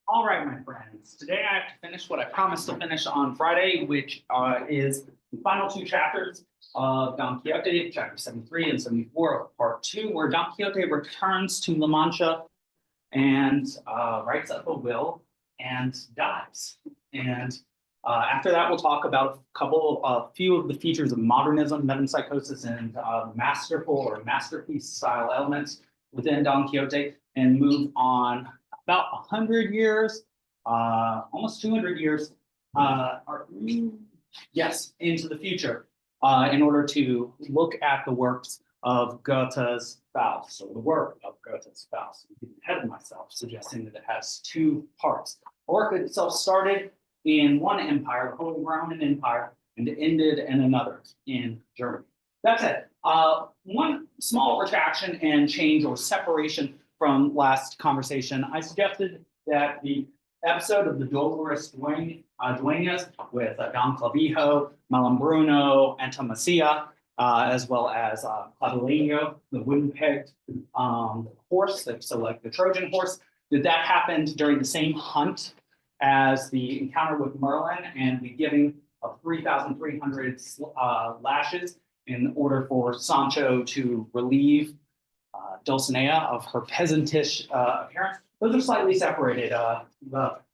All right, my friends. Today I have to finish what I promised to finish on Friday, which is the final two chapters of Don Quixote, chapter 73 and 74 of part 2, where Don Quixote returns to La Mancha and writes up a will and dies. And after that, we'll talk about a few of the features of modernism, metempsychosis, and masterful or masterpiece style elements within Don Quixote, and move on about 100 years, almost 200 years, into the future, in order to look at the works of Goethe's Faust, or the work of Goethe's Faust. I'm getting ahead of myself, suggesting that it has two parts. The work itself started in one empire, the Holy Roman Empire, and ended in another, in Germany. That's it. One small retraction and change or separation from last conversation. I suggested that the episode of the Dolores Dueñas with Don Clavijo, Malambruno, Antomasia, as well as Clavileño, the wooden-pegged horse, so like the Trojan horse, that happened during the same hunt as the encounter with Merlin and the giving of 3,300 lashes in order for Sancho to relieve Dulcinea of her peasantish appearance. Those are slightly separated.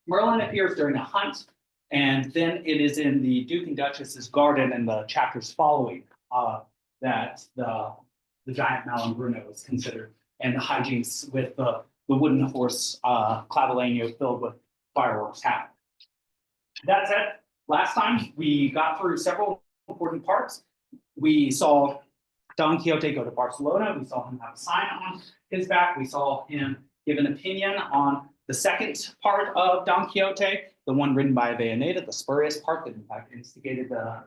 Merlin appears during a hunt, and then it is in the Duke and Duchess's garden in the chapters following that the giant Malambruno is considered, and the hijinks with the wooden horse Clavileño filled with fireworks happen. That said, last time we got through several important parts. We saw Don Quixote go to Barcelona. We saw him have a sign on his back. We saw him give an opinion on the second part of Don Quixote, the one written by Avellaneda, the spurious part that in fact instigated the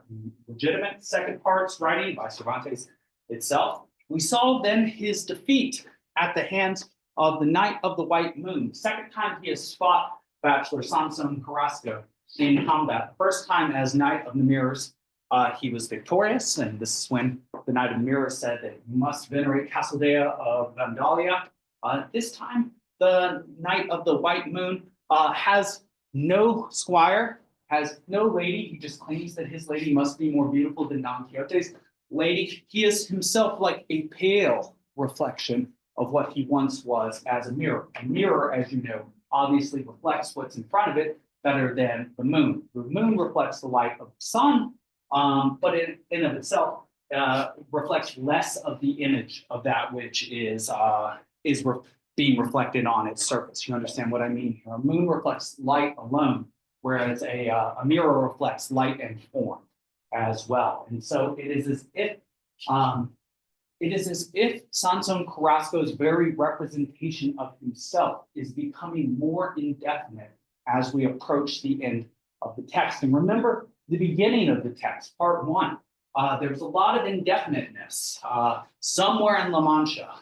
legitimate second part's writing by Cervantes itself. We saw then his defeat at the hands of the Knight of the White Moon. The second time he has fought Bachelor Samson Carrasco in combat. The first time as Knight of the Mirrors, he was victorious, and this is when the Knight of the Mirrors said that you must venerate Castledea of Vandalia. This time, the Knight of the White Moon has no squire, has no lady. He just claims that his lady must be more beautiful than Don Quixote's lady. He is himself like a pale reflection of what he once was as a mirror. A mirror, as you know, obviously reflects what's in front of it better than the moon. The moon reflects the light of the sun, but in of itself reflects less of the image of that which is being reflected on its surface. You understand what I mean here? A moon reflects light alone, whereas a mirror reflects light and form as well. And so it is as if Samson Carrasco's very representation of himself is becoming more indefinite as we approach the end of the text. And remember the beginning of the text, part 1. There's a lot of indefiniteness somewhere in La Mancha,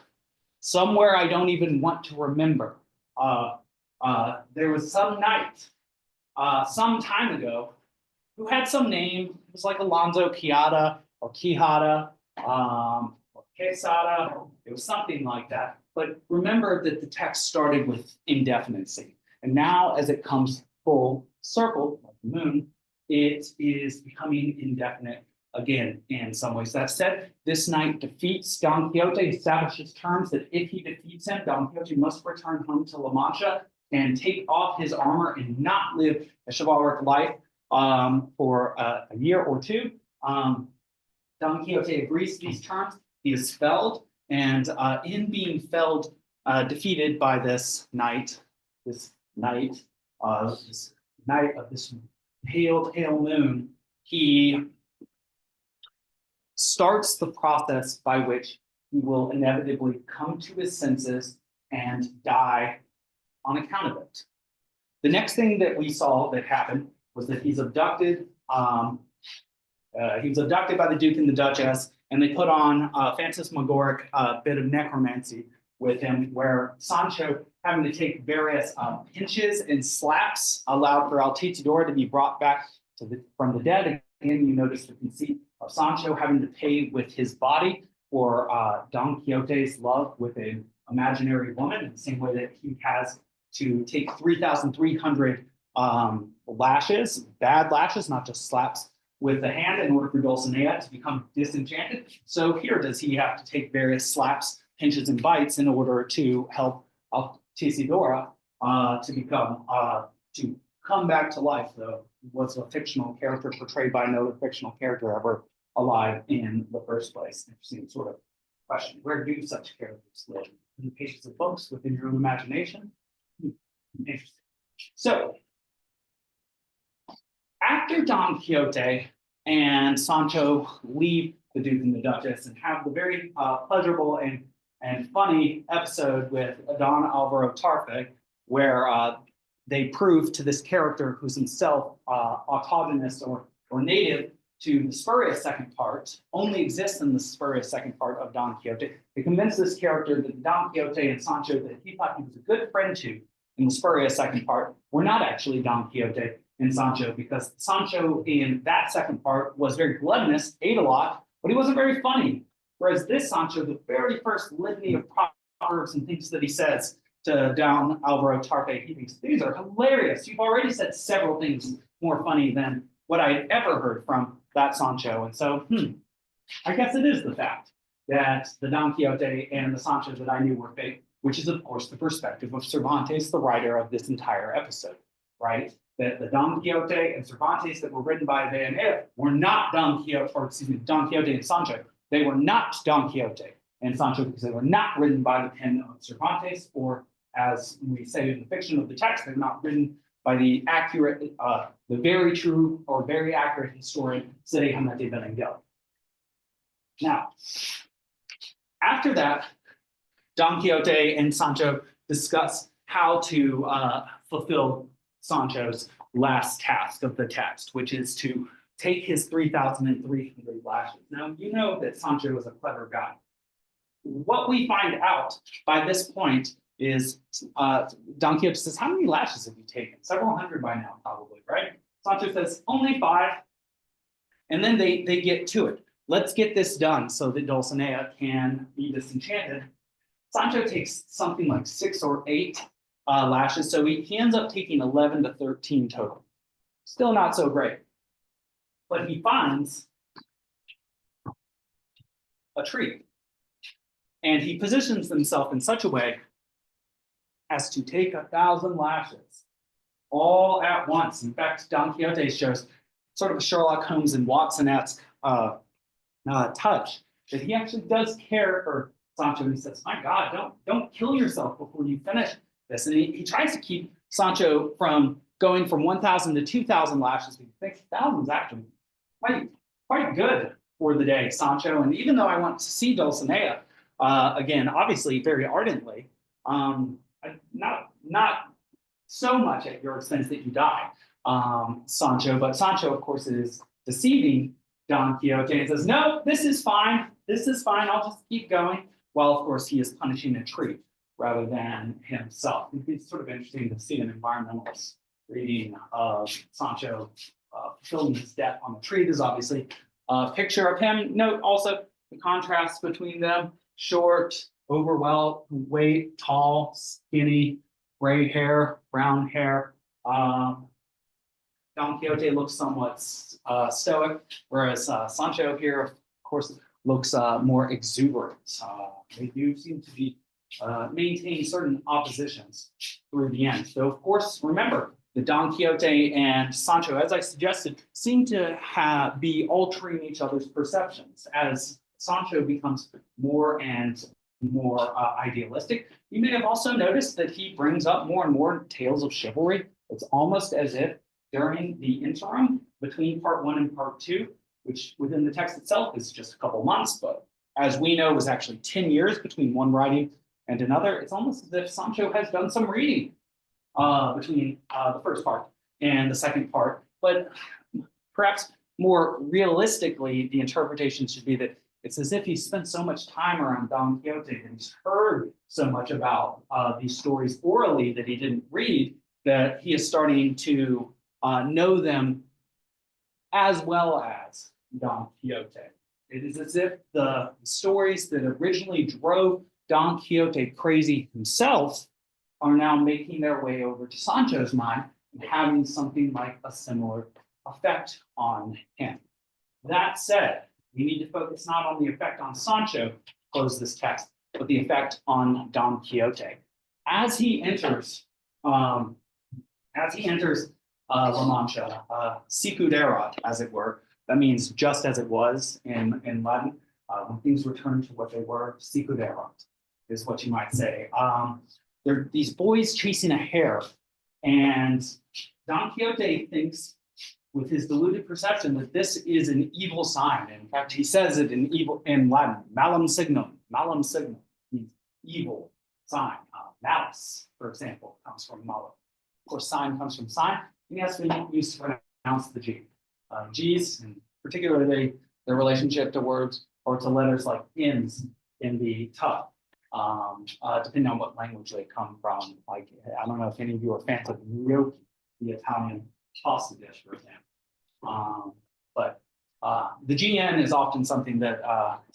somewhere I don't even want to remember. There was some knight some time ago who had some name. It was like Alonso Quijada or Quijada or Quesada. It was something like that. But remember that the text started with indefinitency. And now as it comes full circle, like the moon, it is becoming indefinite again in some ways. That said, this knight defeats Don Quixote, establishes terms that if he defeats him, Don Quixote must return home to La Mancha and take off his armor and not live a chivalric life for a year or two. Don Quixote agrees to these terms. He is felled, and in being felled, defeated by this knight of this pale moon, he starts the process by which he will inevitably come to his senses and die on account of it. The next thing that we saw that happened was that he's abducted. He was abducted by the Duke and the Duchess, and they put on a phantasmagoric bit of necromancy with him, where Sancho, having to take various pinches and slaps, allowed for Altisidora to be brought back from the dead. Again, you notice the conceit of Sancho having to pay with his body for Don Quixote's love with an imaginary woman, in the same way that he has to take 3,300 lashes, bad lashes, not just slaps with the hand, in order for Dulcinea to become disenchanted. So here does he have to take various slaps, pinches, and bites in order to help Altisidora to come back to life, though was a fictional character portrayed by no fictional character ever alive in the first place. Interesting sort of question. Where do such characters live? In the pages of books, within your own imagination? Interesting. So, after Don Quixote and Sancho leave the Duke and the Duchess and have the very pleasurable and funny episode with Don Alvaro Tarfe, where they prove to this character who's himself autogenous or native to the spurious second part, only exists in the spurious second part of Don Quixote. They convince this character that Don Quixote and Sancho that he thought he was a good friend to in the spurious second part were not actually Don Quixote and Sancho, because Sancho in that second part was very gluttonous, ate a lot, but he wasn't very funny. Whereas this Sancho, the very first litany of proverbs and things that he says to Don Alvaro Tarfe, he thinks, these are hilarious. You've already said several things more funny than what I'd ever heard from that Sancho. And so, I guess it is the fact that the Don Quixote and the Sancho that I knew were fake, which is, of course, the perspective of Cervantes, the writer of this entire episode, right? That the Don Quixote and Cervantes that were written by Van Eyck were not Don Quixote and Sancho. They were not Don Quixote and Sancho because they were not written by the pen of Cervantes, or as we say in the fiction of the text, they're not written by the accurate, the very true or very accurate historian Cide Hamete Benengeli. Now, after that, Don Quixote and Sancho discuss how to fulfill Sancho's last task of the text, which is to take his 3,300 lashes. Now, you know that Sancho is a clever guy. What we find out by this point is Don Quixote says, how many lashes have you taken? Several hundred by now, probably, right? Sancho says, only 5. And then they get to it. Let's get this done so that Dulcinea can be disenchanted. Sancho takes something like 6 or 8 lashes, so he ends up taking 11 to 13 total. Still not so great. But he finds a tree. And he positions himself in such a way as to take 1,000 lashes all at once. In fact, Don Quixote shows sort of a Sherlock Holmes and Watson-esque touch, that he actually does care for Sancho. And he says, my God, don't kill yourself before you finish this. And he tries to keep Sancho from going from 1,000 to 2,000 lashes. He thinks 1,000 is actually quite good for the day, Sancho. And even though I want to see Dulcinea, again, obviously very ardently, not so much at your expense that you die, Sancho. But Sancho, of course, is deceiving Don Quixote and says, no, this is fine. This is fine. I'll just keep going. While, of course, he is punishing a tree rather than himself. It's sort of interesting to see an environmentalist reading of Sancho fulfilling his debt on the tree. There's obviously a picture of him. Note also the contrast between them: short, overweight, tall, skinny, gray hair, brown hair. Don Quixote looks somewhat stoic, whereas Sancho here, of course, looks more exuberant. They do seem to be maintaining certain oppositions through the end. So, of course, remember, the Don Quixote and Sancho, as I suggested, seem to be altering each other's perceptions. As Sancho becomes more and more idealistic, you may have also noticed that he brings up more and more tales of chivalry. It's almost as if during the interim between part 1 and part 2, which within the text itself is just a couple months, but as we know was actually 10 years between one writing and another, it's almost as if Sancho has done some reading between the first part and the second part. But perhaps more realistically, the interpretation should be that it's as if he spent so much time around Don Quixote and he's heard so much about these stories orally that he didn't read, that he is starting to know them as well as Don Quixote. It is as if the stories that originally drove Don Quixote crazy himself are now making their way over to Sancho's mind and having something like a similar effect on him. That said, we need to focus not on the effect on Sancho, close this text, but the effect on Don Quixote. As he enters La Mancha, sicut erat, as it were, that means just as it was in Latin. When things return to what they were, sicut erat is what you might say. There are these boys chasing a hare, and Don Quixote thinks, with his deluded perception, that this is an evil sign. In fact, he says it in Latin, malum signum. Malum signum means evil sign. Malice, for example, comes from malum. Of course, sign comes from sign, and he has to be used to pronounce the G. G's, and particularly their relationship to words or to letters like ins in the tough, depending on what language they come from. Like, I don't know if any of you are fans of gnocchi, the Italian pasta dish, for example. But the GN is often something that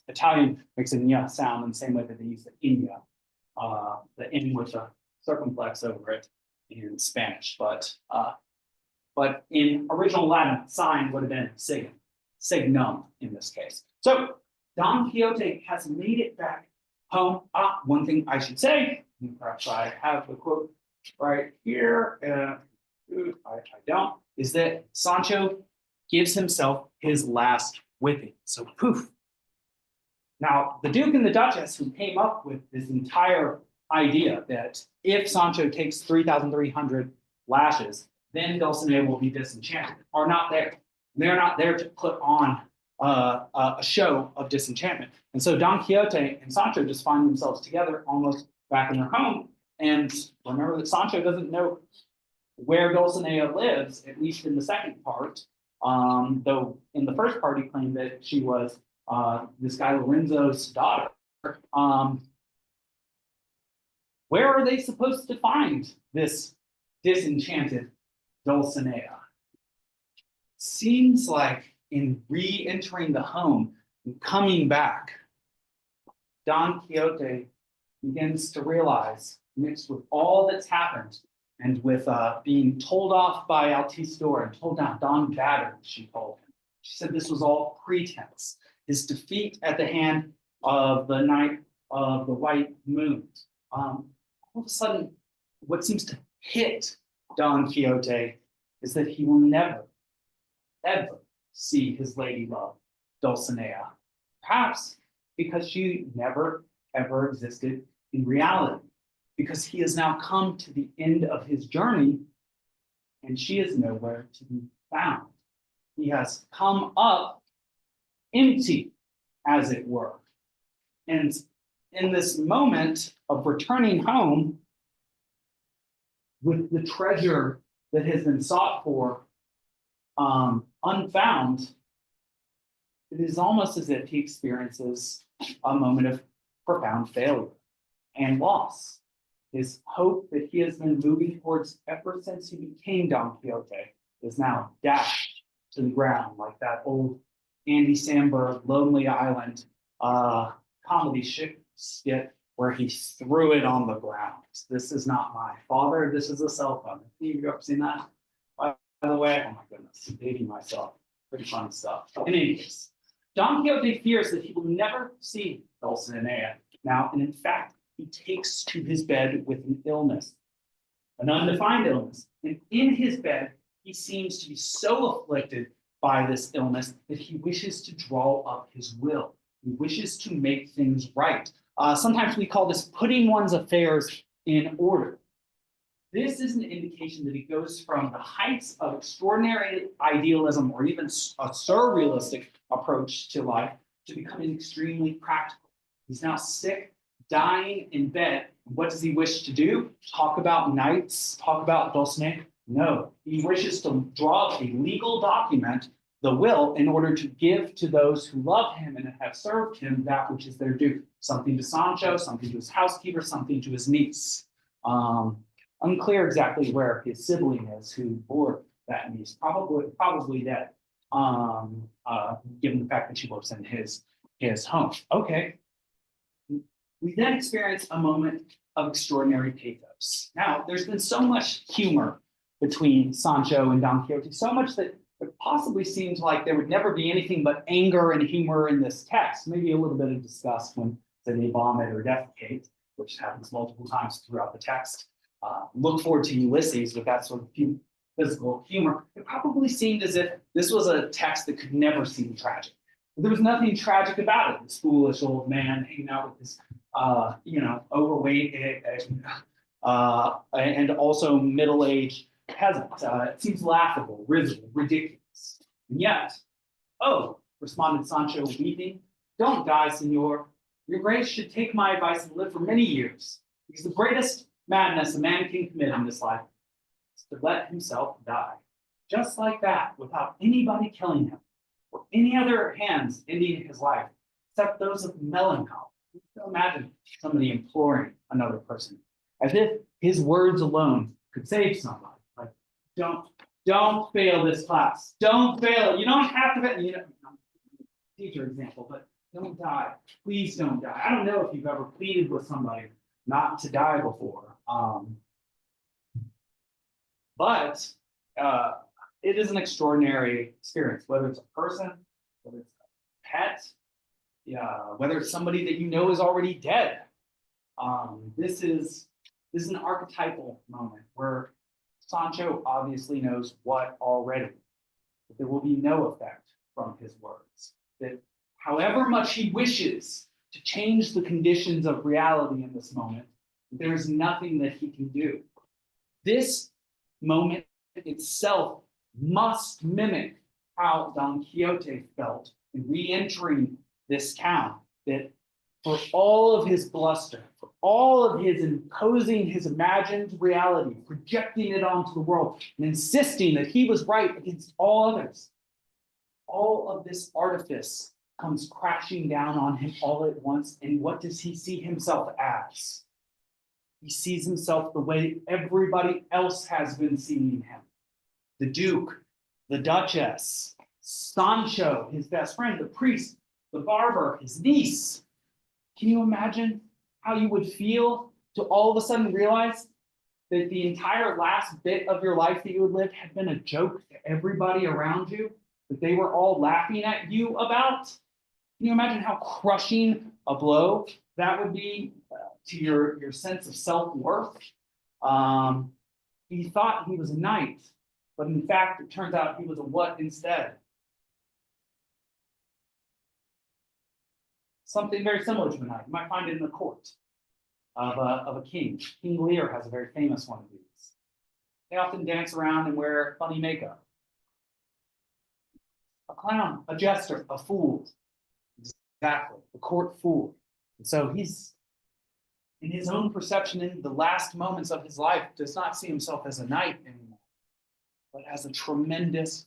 Italian makes a nya sound in the same way that they use the inya, the in with a circumflex over it in Spanish. But in original Latin, sign would have been signum, signum in this case. So Don Quixote has made it back home. One thing I should say, perhaps I have the quote right here. I don't, is that Sancho gives himself his last whipping. So poof. Now, the Duke and the Duchess, who came up with this entire idea that if Sancho takes 3,300 lashes, then Dulcinea will be disenchanted, are not there. They're not there to put on a show of disenchantment. And so Don Quixote and Sancho just find themselves together almost back in their home. And remember that Sancho doesn't know where Dulcinea lives, at least in the second part, though in the first part he claimed that she was this guy Lorenzo's daughter. Where are they supposed to find this disenchanted Dulcinea? Seems like in re-entering the home and coming back, Don Quixote begins to realize, mixed with all that's happened, and with being told off by Altisidora and told down, Don Battered, she called him. She said this was all pretense. His defeat at the hand of the Knight of the White Moon. All of a sudden, what seems to hit Don Quixote is that he will never, ever see his lady love, Dulcinea. Perhaps because she never, ever existed in reality. Because he has now come to the end of his journey and she is nowhere to be found. He has come up empty, as it were. And in this moment of returning home with the treasure that has been sought for unfound, it is almost as if he experiences a moment of profound failure and loss. His hope that he has been moving towards ever since he became Don Quixote is now dashed to the ground, like that old Andy Samberg Lonely Island comedy skit where he threw it on the ground. This is not my father, this is a cell phone. Have you ever seen that? By the way, oh my goodness, dating myself. Pretty fun stuff. In any case, Don Quixote fears that he will never see Dulcinea now, and in fact, he takes to his bed with an illness, an undefined illness. And in his bed, he seems to be so afflicted by this illness that he wishes to draw up his will. He wishes to make things right. Sometimes we call this putting one's affairs in order. This is an indication that he goes from the heights of extraordinary idealism or even a surrealistic approach to life to becoming extremely practical. He's now sick, dying in bed. What does he wish to do? Talk about knights? Talk about Dulcinea? No, he wishes to draw up a legal document, the will, in order to give to those who love him and have served him that which is their due. Something to Sancho, something to his housekeeper, something to his niece. Unclear exactly where his sibling is who bore that niece. Probably dead, given the fact that she works in his home. Okay. We then experience a moment of extraordinary pathos. Now, there's been so much humor between Sancho and Don Quixote, so much that it possibly seems like there would never be anything but anger and humor in this text, maybe a little bit of disgust when they vomit or defecate, which happens multiple times throughout the text. Look forward to Ulysses with that sort of physical humor. It probably seemed as if this was a text that could never seem tragic. There was nothing tragic about it. This foolish old man hanging out with this, overweight and also middle-aged peasant. It seems laughable, risible, ridiculous. And yet, oh, responded Sancho, weeping, don't die, senor. Your grace should take my advice and live for many years, because the greatest madness a man can commit in this life is to let himself die. Just like that, without anybody killing him, or any other hands ending his life, except those of melancholy. You can imagine somebody imploring another person, as if his words alone could save somebody. Like, don't fail this class. Don't fail. You don't have to fail. Teacher example, but don't die. Please don't die. I don't know if you've ever pleaded with somebody not to die before. But it is an extraordinary experience, whether it's a person, whether it's a pet, whether it's somebody that you know is already dead. This is an archetypal moment where Sancho obviously knows what already, that there will be no effect from his words, that however much he wishes to change the conditions of reality in this moment, there is nothing that he can do. This moment itself must mimic how Don Quixote felt in re-entering this town, that for all of his bluster, for all of his imposing his imagined reality, projecting it onto the world, and insisting that he was right against all others, all of this artifice comes crashing down on him all at once. And what does he see himself as? He sees himself the way everybody else has been seeing him. The Duke, the Duchess, Sancho, his best friend, the priest, the barber, his niece. Can you imagine how you would feel to all of a sudden realize that the entire last bit of your life that you would live had been a joke to everybody around you, that they were all laughing at you about? Can you imagine how crushing a blow that would be to your sense of self-worth? He thought he was a knight, but in fact, it turns out he was a what instead? Something very similar to a knight. You might find it in the court of a king. King Lear has a very famous one of these. They often dance around and wear funny makeup. A clown, a jester, a fool. Exactly, the court fool. And so he's, in his own perception, in the last moments of his life, does not see himself as a knight anymore, but as a tremendous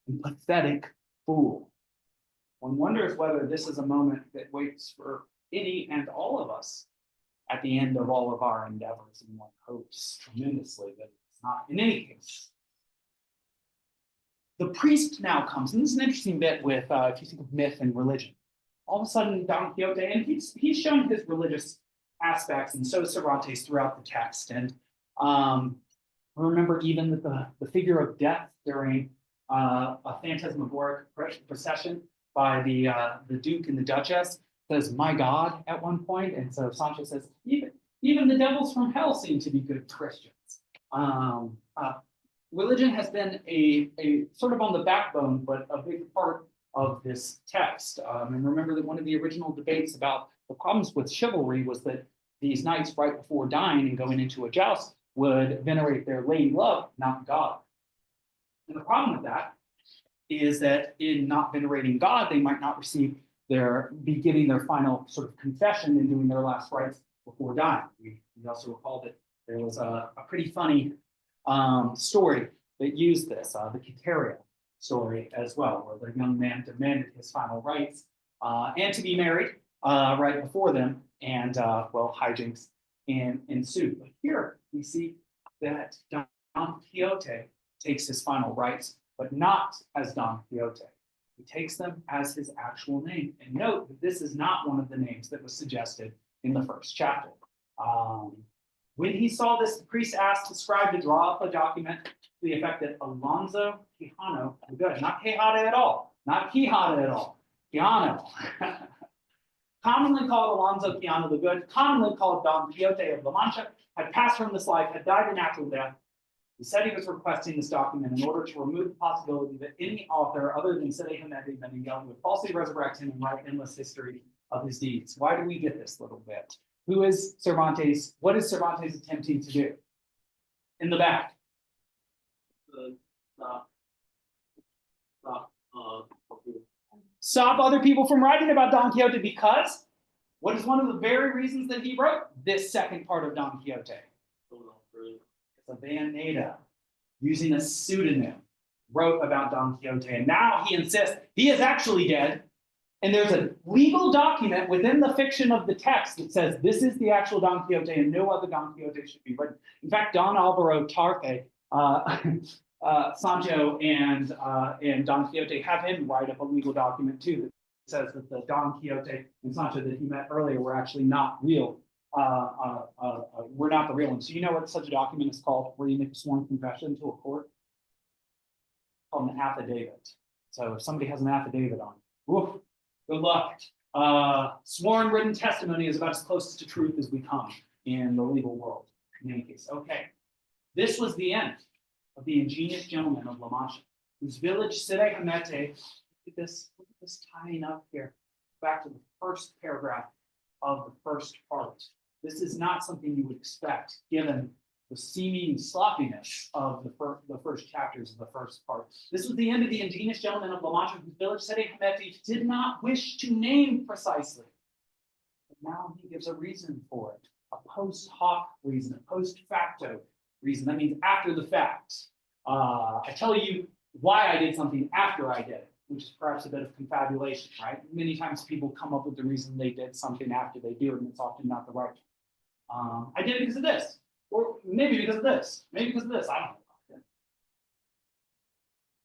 and pathetic fool. One wonders whether this is a moment that waits for any and all of us at the end of all of our endeavors, and one hopes tremendously that it's not in any case. The priest now comes, and this is an interesting bit with, if you think of myth and religion. All of a sudden, Don Quixote, and he's shown his religious aspects, and so Cervantes throughout the text. And remember even that the figure of death during a phantasmagoric procession by the Duke and the Duchess says, "My God," at one point. And so Sancho says, even the devils from hell seem to be good Christians. Religion has been a sort of on the backbone, but a big part of this text. And remember that one of the original debates about the problems with chivalry was that these knights, right before dying and going into a joust, would venerate their lady love, not God. And the problem with that is that in not venerating God, they might not be giving their final sort of confession and doing their last rites before dying. We also recall that there was a pretty funny story that used this, the Quiteria story as well, where the young man demanded his final rites and to be married right before them, and hijinks ensued. But here we see that Don Quixote takes his final rites, but not as Don Quixote. He takes them as his actual name. And note that this is not one of the names that was suggested in the first chapter. When he saw this, the priest asked the scribe to draw up a document to the effect that Alonso Quijano, good, not Quijada at all, not Quijada at all, Quijano, commonly called Alonso Quijano the Good, commonly called Don Quixote of La Mancha, had passed from this life, had died a natural death. He said he was requesting this document in order to remove the possibility that any author other than Cide Hamete Benengeli would falsely resurrect him and write endless history of his deeds. Why do we get this little bit? Who is Cervantes? What is Cervantes attempting to do? In the back. Stop other people from writing about Don Quixote because what is one of the very reasons that he wrote this second part of Don Quixote? It's a Vaneda, using a pseudonym, wrote about Don Quixote. And now he insists he is actually dead. And there's a legal document within the fiction of the text that says this is the actual Don Quixote and no other Don Quixote should be written. In fact, Don Alvaro Tarfe, Sancho and Don Quixote have him write up a legal document too that says that the Don Quixote and Sancho that he met earlier were actually not real. We're not the real ones. So you know what such a document is called, where you make a sworn confession to a court? It's called an affidavit. So if somebody has an affidavit on, woof, good luck. Sworn written testimony is about as close to truth as we come in the legal world. In any case, okay. This was the end of the ingenious gentleman of La Mancha, whose village Cide Hamete. Look at this tying up here. Back to the first paragraph of the first part. This is not something you would expect, given the seeming sloppiness of the first chapters of the first part. This was the end of the ingenious gentleman of La Mancha, whose village Cide Hamete did not wish to name precisely. But now he gives a reason for it, a post hoc reason, a post facto reason. That means after the fact. I tell you why I did something after I did it, which is perhaps a bit of confabulation, right? Many times people come up with the reason they did something after they do it, and it's often not the right one. I did it because of this. Or maybe because of this. Maybe because of this. I don't know.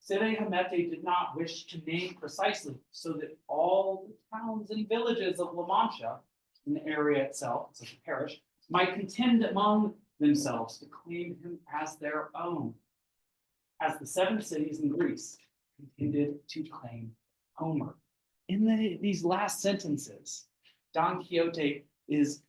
Cide Hamete did not wish to name precisely so that all the towns and villages of La Mancha, in the area itself, such a parish, might contend among themselves to claim him as their own, as the 7 cities in Greece contended to claim Homer. In these last sentences, Don Quixote is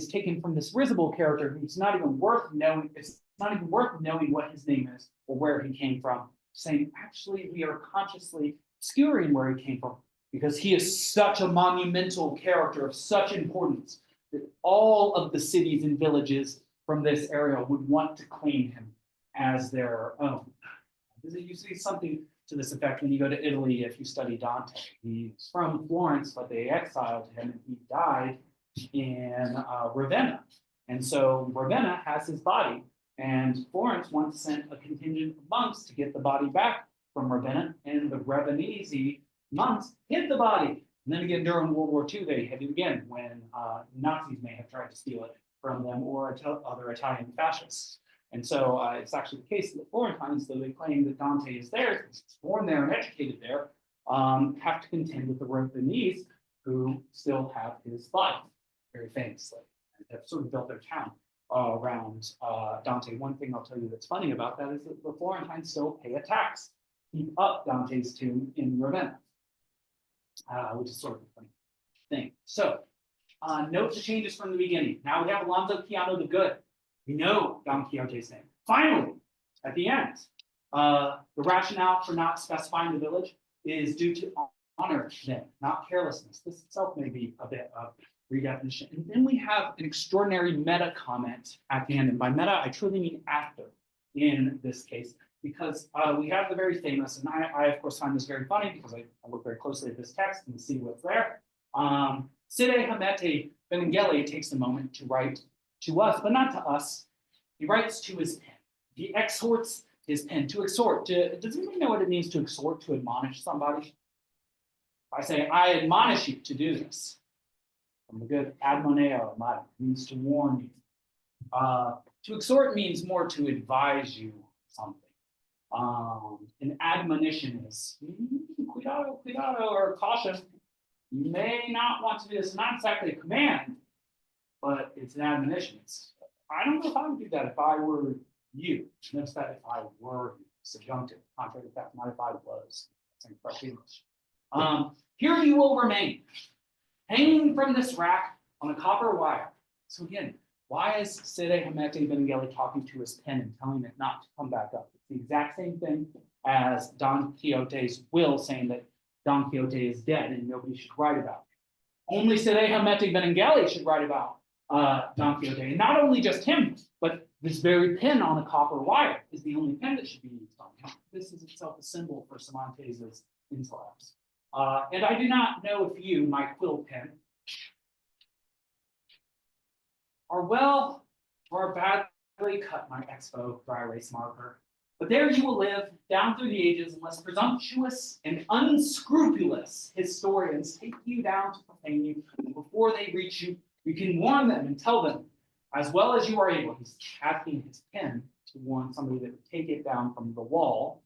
taken from this risible character who's not even worth knowing. It's not even worth knowing what his name is or where he came from, saying actually we are consciously obscuring where he came from because he is such a monumental character of such importance that all of the cities and villages from this area would want to claim him as their own. You see something to this effect when you go to Italy if you study Dante. He's from Florence, but they exiled him and he died in Ravenna. And so Ravenna has his body, and Florence once sent a contingent of monks to get the body back from Ravenna, and the Ravenese monks hid the body. And then again, during World War II, they hid it again when Nazis may have tried to steal it from them or other Italian fascists. And so it's actually the case that the Florentines, though they claim that Dante is there, he's born there and educated there, have to contend with the Ravenese who still have his body, very famously, and have sort of built their town around Dante. One thing I'll tell you that's funny about that is that the Florentines still pay a tax to keep up Dante's tomb in Ravenna, which is sort of a funny thing. So note the changes from the beginning. Now we have Alonso Quijano the Good. We know Don Quixote's name. Finally, at the end, the rationale for not specifying the village is due to honor, then, not carelessness. This itself may be a bit of redefinition. And then we have an extraordinary meta comment at the end. And by meta, I truly mean after in this case, because we have the very famous, and I of course find this very funny because I look very closely at this text and see what's there. Cide Hamete Benengeli takes a moment to write to us, but not to us. He writes to his pen. He exhorts his pen. To exhort. Does anybody know what it means to exhort, to admonish somebody? I say, I admonish you to do this. From the good admoneo, means to warn you. To exhort means more to advise you something. An admonition is cuidado, cuidado, or caution. You may not want to do this. Not exactly a command, but it's an admonition. I don't know if I would do that if I were you. Notice that if I were subjunctive, contrary to fact, not if I was. That's incorrect English. Here you will remain, hanging from this rack on a copper wire. So again, why is Cide Hamete Benengeli talking to his pen and telling it not to come back up? It's the exact same thing as Don Quixote's will saying that Don Quixote is dead and nobody should write about it. Only Cide Hamete Benengeli should write about Don Quixote. And not only just him, but this very pen on a copper wire is the only pen that should be used on him. This is itself a symbol for Cervantes' intellect. And I do not know if you, my quill pen, are well or are badly cut, my expo dry erase marker. But there you will live down through the ages unless presumptuous and unscrupulous historians take you down to profane you. And before they reach you, you can warn them and tell them, as well as you are able, he's tapping his pen to warn somebody that would take it down from the wall.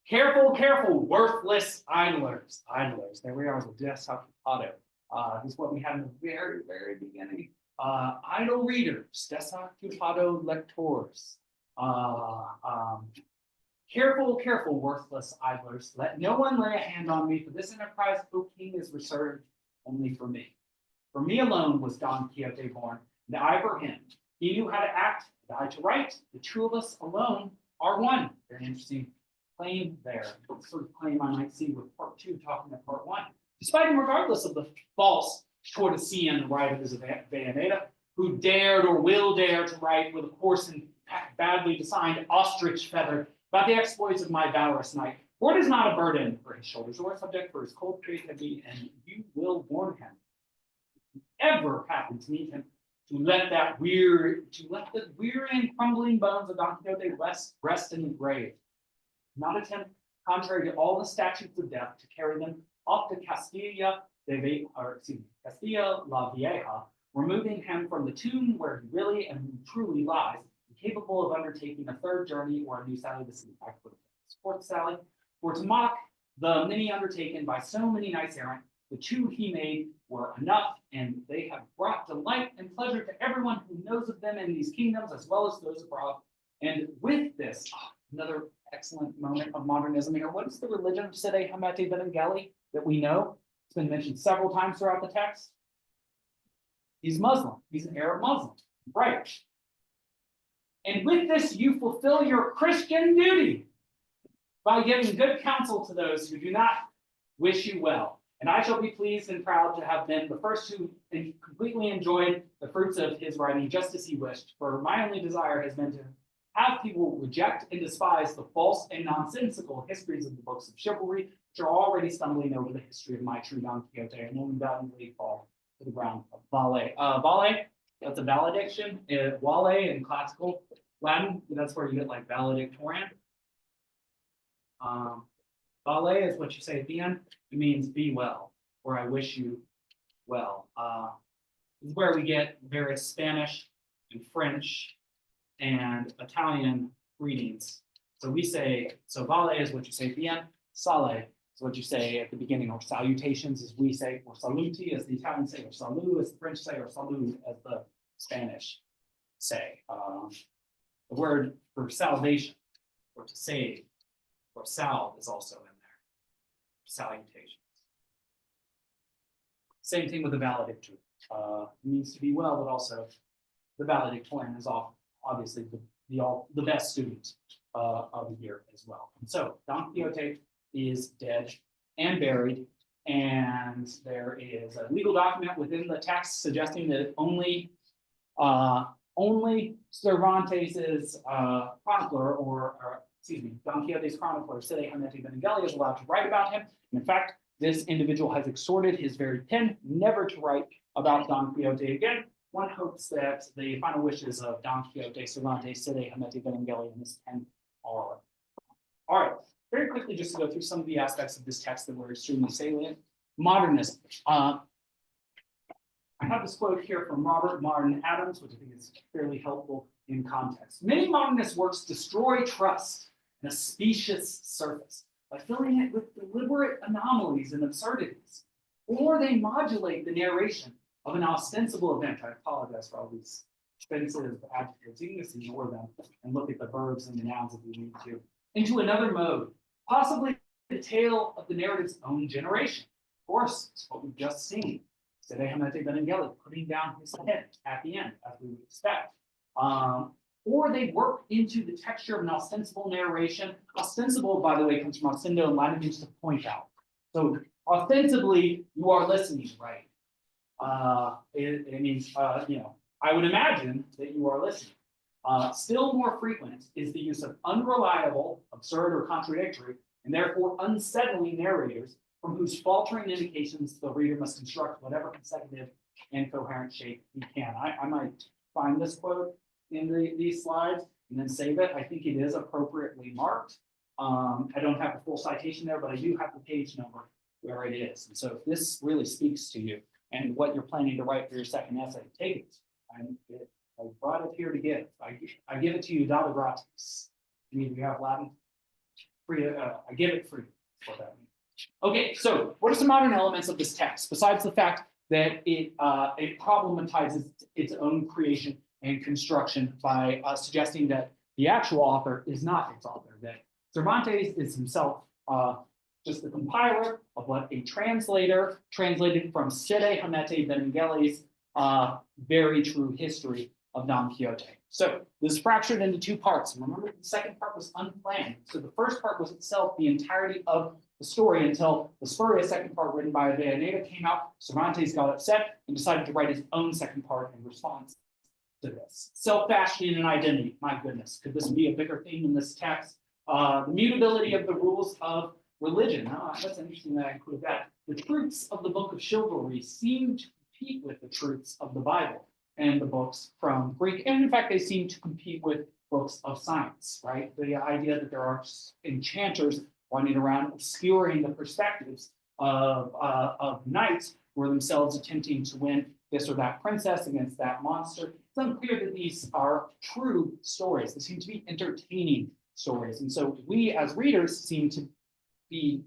Careful, careful, worthless idlers. Idlers, there we are with desoccupato. This is what we had in the very, very beginning. Idle readers, desoccupato lectors. Careful, careful, worthless idlers. Let no one lay a hand on me, for this enterprise, O king, is reserved only for me. For me alone was Don Quixote born, and I for him. He knew how to act, and I to write. The two of us alone are one. Very interesting claim there. Sort of claim I might see with part 2 talking about part 1. Despite and regardless of the false Tordesillas right of his Bayonetta, who dared or will dare to write with a coarse and badly designed ostrich feather about the exploits of my valorous knight. For it is not a burden for his shoulders or a subject for his cold creativity, and you will warn him. If you ever happen to meet him, to let the weary and crumbling bones of Don Quixote rest in the grave. Not attempt, contrary to all the statutes of death, to carry them off to Castilla la Vieja, removing him from the tomb where he really and truly lies, capable of undertaking a third journey or a new sally to see back with fourth sally, for to mock the many undertaken by so many knights errant, the 2 he made were enough, and they have brought delight and pleasure to everyone who knows of them in these kingdoms as well as those abroad. And with this, another excellent moment of modernism here. What is the religion of Cide Hamete Benengeli that we know? It's been mentioned several times throughout the text. He's Muslim. He's an Arab Muslim. Right. And with this, you fulfill your Christian duty by giving good counsel to those who do not wish you well. And I shall be pleased and proud to have been the first who completely enjoyed the fruits of his writing, just as he wished. For my only desire has been to have people reject and despise the false and nonsensical histories of the books of chivalry, which are already stumbling over the history of my true Don Quixote, and will undoubtedly fall to the ground of Vale. Vale, that's a valediction. Vale in classical Latin, that's where you get like valedictorian. Vale is what you say at the end. It means be well, or I wish you well. This is where we get various Spanish and French and Italian greetings. So we say, so vale is what you say at the end, sale is what you say at the beginning, or salutations as we say, or saluti as the Italians say, or salut as the French say, or salud as the Spanish say. The word for salvation, or to save, or salve is also in there. Salutations. Same thing with the valedictory. It means to be well, but also the valedictorian is obviously the best student of the year as well. And so Don Quixote is dead and buried, and there is a legal document within the text suggesting that only Cervantes' chronicler, Don Quixote's chronicler, Cide Hamete Benengeli, is allowed to write about him. And in fact, this individual has exhorted his very pen never to write about Don Quixote again. One hopes that the final wishes of Don Quixote, Cervantes, Cide Hamete Benengeli, and his pen are. All right, very quickly, just to go through some of the aspects of this text that were extremely salient. Modernism. I have this quote here from Robert Martin Adams, which I think is fairly helpful in context. Many modernist works destroy trust in a specious surface by filling it with deliberate anomalies and absurdities, or they modulate the narration of an ostensible event. I apologize for all these expensive adjectives. You can just ignore them and look at the verbs and the nouns if you need to. Into another mode, possibly the tale of the narrative's own generation. Of course, it's what we've just seen. Cide Hamete Benengeli putting down his head at the end, as we would expect. Or they work into the texture of an ostensible narration. Ostensible, by the way, comes from ostendo and Latin, means to point out. So ostensibly, you are listening, right? It means, I would imagine that you are listening. Still more frequent is the use of unreliable, absurd, or contradictory, and therefore unsettling narrators from whose faltering indications the reader must construct whatever consecutive and coherent shape he can. I might find this quote in these slides and then save it. I think it is appropriately marked. I don't have the full citation there, but I do have the page number where it is. And so if this really speaks to you and what you're planning to write for your second essay, take it. I brought it here to give. I give it to you, data gratis. I mean, we have Latin. Free. I give it free. What that means. Okay, so what are some modern elements of this text, besides the fact that it problematizes its own creation and construction by suggesting that the actual author is not its author, that Cervantes is himself just the compiler of what a translator translated from Cide Hamete Benengeli's very true history of Don Quixote. So this is fractured into two parts. And remember, the second part was unplanned. So the first part was itself the entirety of the story until the spurious second part written by Avellaneda came out. Cervantes got upset and decided to write his own second part in response to this. Self-fashioning and identity. My goodness, could this be a bigger theme in this text? The mutability of the rules of religion. That's interesting that I include that. The truths of the book of chivalry seem to compete with the truths of the Bible and the books from Greek. And in fact, they seem to compete with books of science, right? The idea that there are enchanters running around obscuring the perspectives of knights who are themselves attempting to win this or that princess against that monster. It's unclear that these are true stories. They seem to be entertaining stories. And so we as readers seem to be,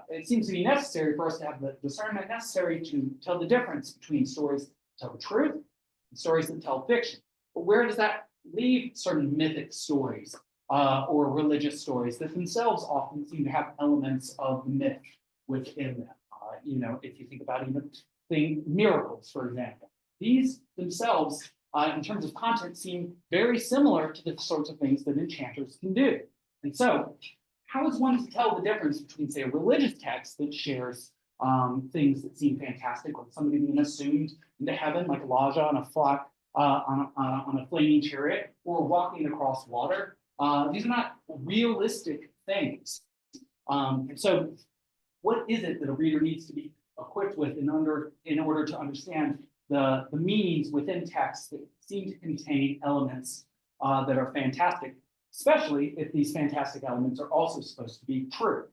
it seems to be necessary for us to have the discernment necessary to tell the difference between stories that tell the truth and stories that tell fiction. But where does that leave certain mythic stories or religious stories that themselves often seem to have elements of myth within them? If you think about even miracles, for example, these themselves, in terms of content, seem very similar to the sorts of things that enchanters can do. And so, how is one to tell the difference between, say, a religious text that shares things that seem fantastic, like somebody being assumed into heaven, like Elijah on a flaming chariot, or walking across water? These are not realistic things. And so, what is it that a reader needs to be equipped with in order to understand the meanings within texts that seem to contain elements that are fantastic, especially if these fantastic elements are also supposed to be true,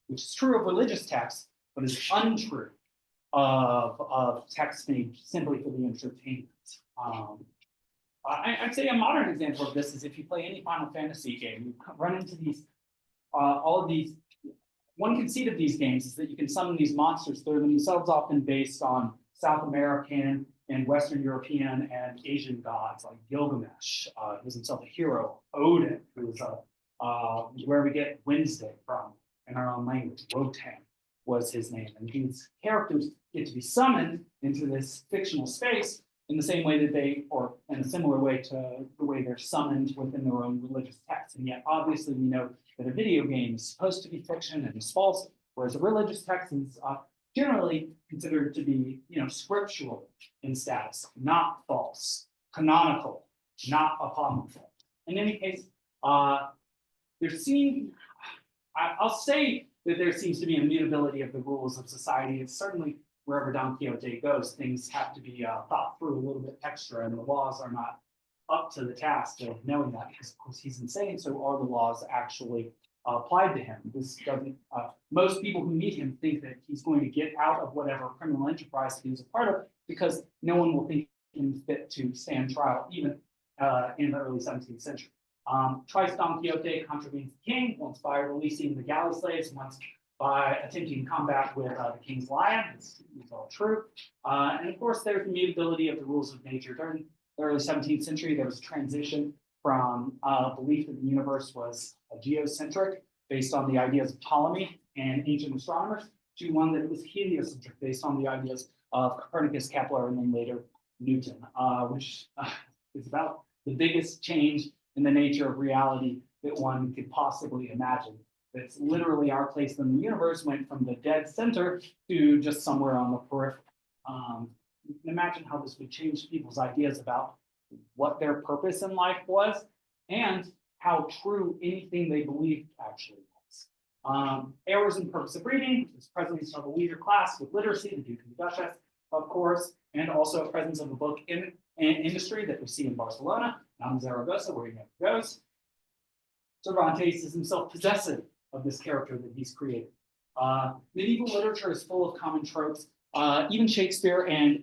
which is true of religious texts, but is untrue of texts made simply for the entertainment. I'd say a modern example of this is if you play any Final Fantasy game, you run into these, all of these. One conceit of these games is that you can summon these monsters. They're themselves often based on South American and Western European and Asian gods, like Gilgamesh, who's himself a hero, Odin, who's where we get Wednesday from in our own language. Wotan was his name. And these characters get to be summoned into this fictional space in the same way that they, or in a similar way to the way they're summoned within their own religious texts. And yet, obviously, we know that a video game is supposed to be fiction and is false, whereas a religious text is generally considered to be, scriptural in status, not false, canonical, not apocryphal. In any case, I'll say that there seems to be a mutability of the rules of society. It's certainly wherever Don Quixote goes, things have to be thought through a little bit extra, and the laws are not up to the task of knowing that, because of course he's insane. So are the laws actually applied to him? This doesn't. Most people who meet him think that he's going to get out of whatever criminal enterprise he was a part of, because no one will think him fit to stand trial, even in the early 17th century. Twice Don Quixote contravenes the king, once by releasing the galley slaves, once by attempting combat with the king's lion. This is all true. And of course, there's the mutability of the rules of nature. During the early 17th century, there was a transition from belief that the universe was geocentric, based on the ideas of Ptolemy and ancient astronomers, to one that it was heliocentric, based on the ideas of Copernicus, Kepler, and then later Newton, which is about the biggest change in the nature of reality that one could possibly imagine. It's literally our place in the universe went from the dead center to just somewhere on the periphery. You can imagine how this would change people's ideas about what their purpose in life was and how true anything they believed actually was. Errors in purpose of reading, there's presence of a leisure class with literacy, the Duke and the Duchess, of course, and also a presence of a book in industry that we see in Barcelona, not in Zaragoza, where he never goes. Cervantes is himself possessive of this character that he's created. Medieval literature is full of common tropes. Even Shakespeare and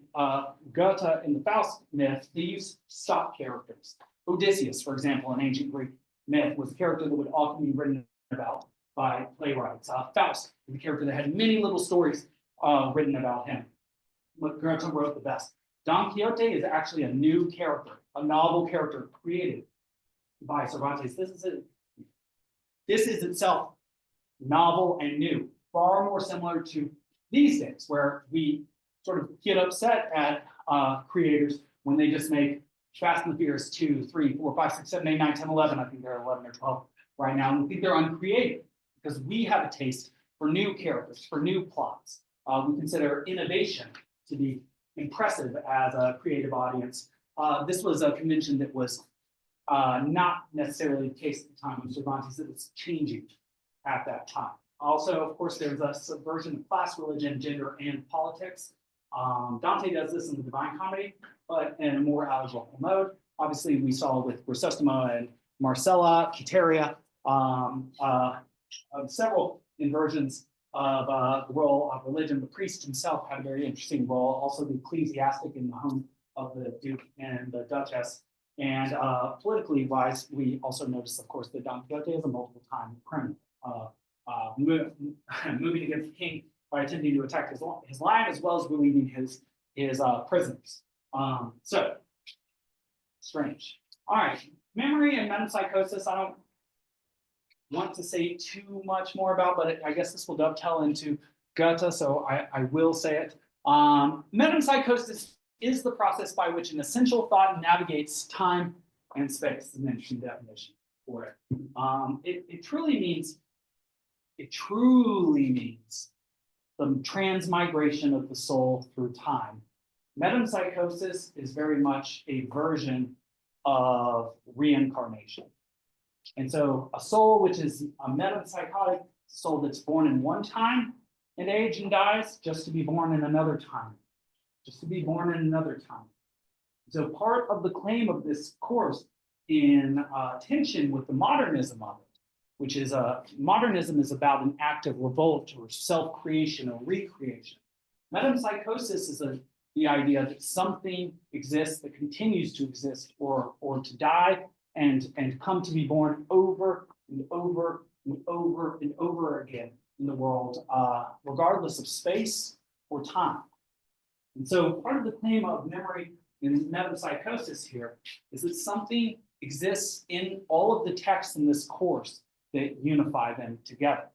Goethe in the Faust myth, they use stock characters. Odysseus, for example, in ancient Greek myth, was a character that would often be written about by playwrights. Faust was a character that had many little stories written about him. But Goethe wrote the best. Don Quixote is actually a new character, a novel character created by Cervantes. This is itself novel and new, far more similar to these days, where we sort of get upset at creators when they just make Fast and the Furious 2, 3, 4, 5, 6, 7, 8, 9, 10, 11. I think they're 11 or 12 right now. And we think they're uncreative because we have a taste for new characters, for new plots. We consider innovation to be impressive as a creative audience. This was a convention that was not necessarily the case at the time of Cervantes. It was changing at that time. Also, of course, there's a subversion of class, religion, gender, and politics. Dante does this in the Divine Comedy, but in a more allegorical mode. Obviously, we saw with Chrysostoma and Marcella, Quiteria, several inversions of the role of religion. The priest himself had a very interesting role, also the ecclesiastic in the home of the Duke and the Duchess. And politically wise, we also notice, of course, that Don Quixote is a multiple-time criminal. Moving against the king by attempting to attack his lion, as well as relieving his prisoners. So, strange. All right, memory and metempsychosis, I don't want to say too much more about, but I guess this will dovetail into Goethe, so I will say it. Metempsychosis is the process by which an essential thought navigates time and space. It's an interesting definition for it. It truly means the transmigration of the soul through time. Metempsychosis is very much a version of reincarnation. And so a soul which is a metempsychotic soul that's born in one time and age and dies, just to be born in another time, just to be born in another time. So part of the claim of this course in tension with the modernism of it, which is modernism is about an act of revolt or self-creation or recreation. Metempsychosis is the idea that something exists that continues to exist or to die and come to be born over and over and over and over again in the world, regardless of space or time. And so part of the claim of memory in metempsychosis here is that something exists in all of the texts in this course that unify them together.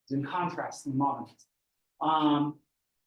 It's in contrast to modernism.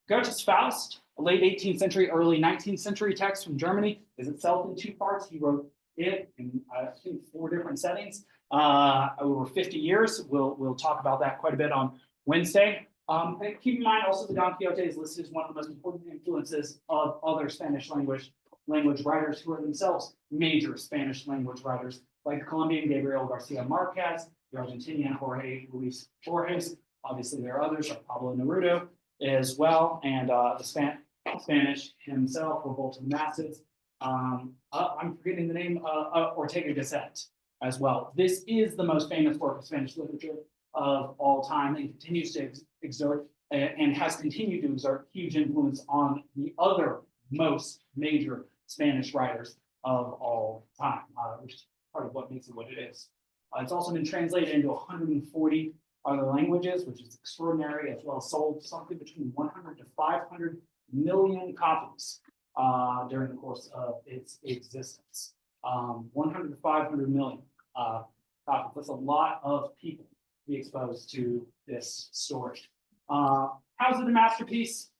Goethe's Faust, a late 18th century, early 19th century text from Germany, is itself in two parts. He wrote it in, I think, 4 different settings over 50 years. We'll talk about that quite a bit on Wednesday. And keep in mind also that Don Quixote is listed as one of the most important influences of other Spanish language writers who are themselves major Spanish language writers, like the Colombian Gabriel Garcia Marquez, the Argentinian Jorge Luis Borges. Obviously, there are others like Pablo Neruda as well, and the Spanish himself, Revolt of the Masses. I'm forgetting the name, Ortega Gasset as well. This is the most famous work of Spanish literature of all time and continues to exert and has continued to exert huge influence on the other most major Spanish writers of all time, which is part of what makes it what it is. It's also been translated into 140 other languages, which is extraordinary, as well as sold something between 100 to 500 million copies during the course of its existence. 100 to 500 million copies. That's a lot of people to be exposed to this story. How's it a masterpiece?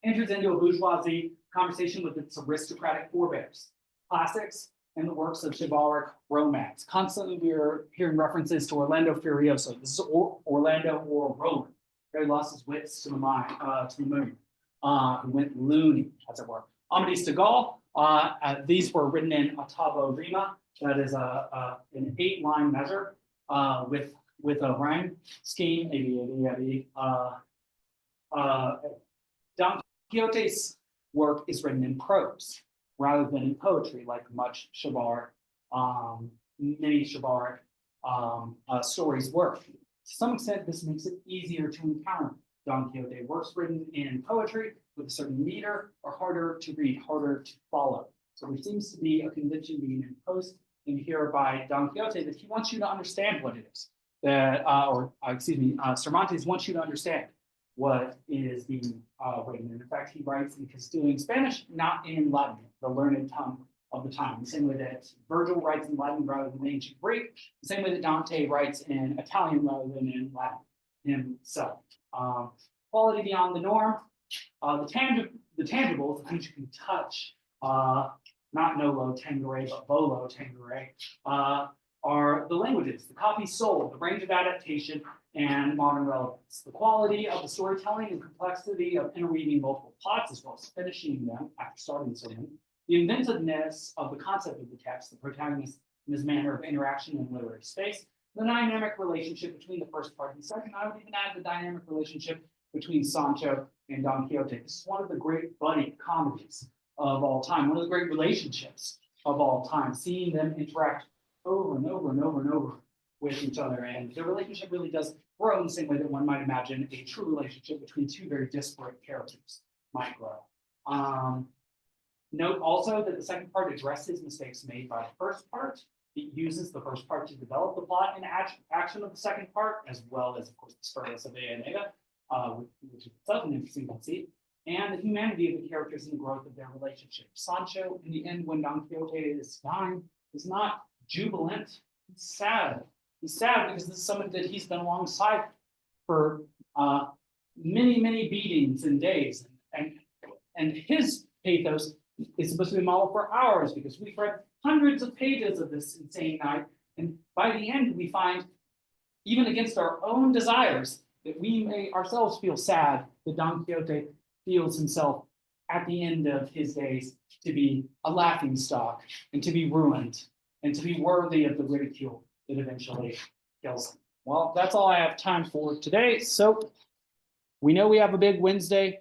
Enters into a bourgeoisie conversation with its aristocratic forebears, classics, and the works of chivalric romance. Constantly we are hearing references to Orlando Furioso. This is Orlando or Roland. He lost his wits to the moon. Who went loony, as it were. Amadis de Gaul, these were written in ottavo rima, that is an 8-line measure with a rhyme scheme. Don Quixote's work is written in prose rather than in poetry, like much chivalric, many chivalric stories were. To some extent, this makes it easier to encounter Don Quixote. Works written in poetry with a certain meter are harder to read, harder to follow. So there seems to be a convention being imposed in here by Don Quixote that he wants you to understand what it is. Cervantes wants you to understand what is being written. And in fact, he writes in Castilian Spanish, not in Latin, the learned tongue of the time. The same way that Virgil writes in Latin rather than ancient Greek, the same way that Dante writes in Italian rather than in Latin himself. Quality beyond the norm. The tangibles, the things you can touch, not nolo tangere, but volo tangere, are the languages, the copies sold, the range of adaptation, and modern relevance. The quality of the storytelling and complexity of interweaving multiple plots, as well as finishing them after starting something. The inventiveness of the concept of the text, the protagonist and his manner of interaction in literary space, the dynamic relationship between the first part and the second. I would even add the dynamic relationship between Sancho and Don Quixote. This is one of the great buddy comedies of all time, one of the great relationships of all time, seeing them interact over and over and over and over with each other. And the relationship really does grow in the same way that one might imagine a true relationship between two very disparate characters might grow. Note also that the second part addresses mistakes made by the first part. It uses the first part to develop the plot and action of the second part, as well as, of course, the stories of Aeneida, which is such an interesting conceit, and the humanity of the characters and the growth of their relationship. Sancho, in the end, when Don Quixote is dying, is not jubilant. He's sad. He's sad because this is someone that he's been alongside for many, many beatings and days, and his pathos is supposed to be modeled for ours because we've read hundreds of pages of this insane night, and by the end we find, even against our own desires, that we may ourselves feel sad that Don Quixote feels himself at the end of his days to be a laughingstock and to be ruined and to be worthy of the ridicule that eventually kills him. Well, that's all I have time for today. So we know we have a big Wednesday